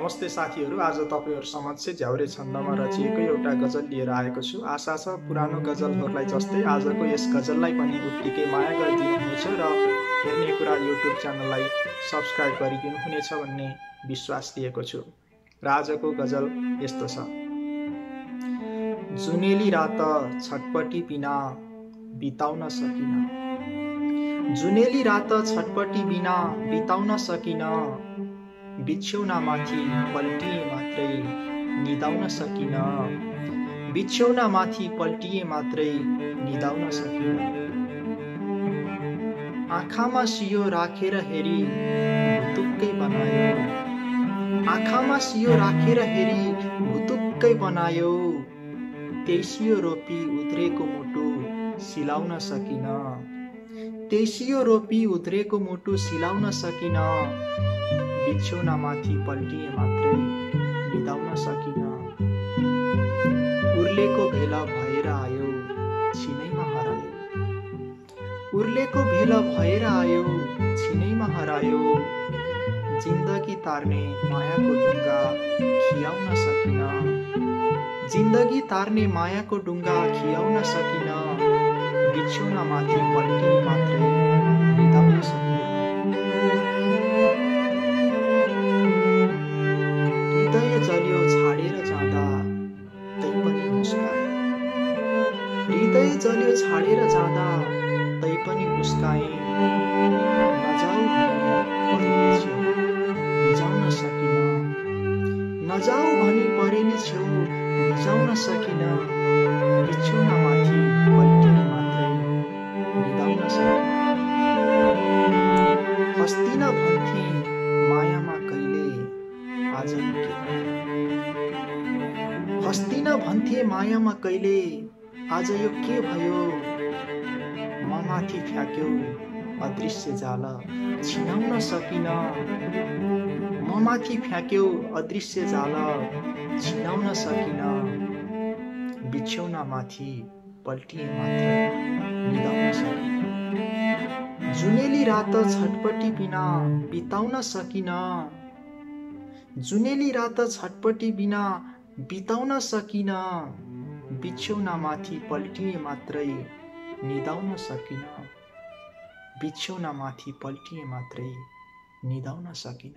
नमस्ते साथीहरू, आज तपाईहरु समक्ष झ्याउरे छन्दमा रचिएको एउटा गजल लिएर आएको छु। आशा छ पुरानो गजलहरूलाई जस्तै आजको यस गजललाई पनि उत्तिकै माया गरिदिनु हुनेछ र हेर्ने कुरा YouTube च्यानललाई सब्स्क्राइब गरिदिनु हुनेछ भन्ने विश्वास लिएको छु। र आजको गजल यस्तो छ। जुनेली रात छटपटी बिना बिताउन सकिन, जुनेली रात छटपटी बिना बिताउन सकिन, बिछ्यौनामाथि पल्टिए मात्रै निदाउन सकिन, बिछ्यौनामाथि पल्टिए मात्रै निदाउन सकिन। आँखामा सियो राखेर हेरी भुतुक्कै बनायो, आँखामा सियो राखेर हेरी भुतुक्कै बनायो, तेसियो रोपी उध्रेको मुटु सिलाउन सकिन, तेसियो रोपी उध्रेको मुटु सिलाउन सकिन, बिछ्यौनामाथि पल्टिए मात्रै निदाउन सकिन। उर्लेको भेला भएर आयो छिनैमा हरायो, उर्लेको भेला भएर आयो छिनैमा हरायो, जिन्दगी तार्ने मायाको डुङ्गा खियाउन सकिन, जिन्दगी तार्ने मायाको डुङ्गा खियाउन सकिन, बिछ्यौनामाथि पल्टिए मात्रै निदाउन सकिन। हृदय जल्यो छाडेर जाँदा तै पनि मुस्काए, हृदय जल्यो छाडेर जाँदा तै पनि मुस्काए, नजाऊ भनी परेनी छेउ भिजाउन सकिन, नजाऊ भनी परेनी छेउ भिजाउन सकिन, बिछ्यौनामाथि पल्टिए मात्रै निदाउन सकिन। हस्दिन भन्थे मायामा कहिले आज यो के भयो, हस्दिन भन्थे मायामा कहिले आज यो के भयो, ममाथि फ्याँक्यौ अदृश्य जाल छिनाउन सकिन, ममाथि फ्याँक्यौ अदृश्य जाल छिनाउन सकिन, बिछ्यौनामाथि पल्टिए मात्रै निदाउन सकिन। जुनेली रात छटपटी बिना बिताउन सकिन, जुनेली रात छटपटी बिना बिताउन सकिन, बिछ्यौनामाथि पल्टिए मात्रै निदाउन सकिन, बिछ्यौनामाथि पल्टिए मात्रै निदाउन सकिन।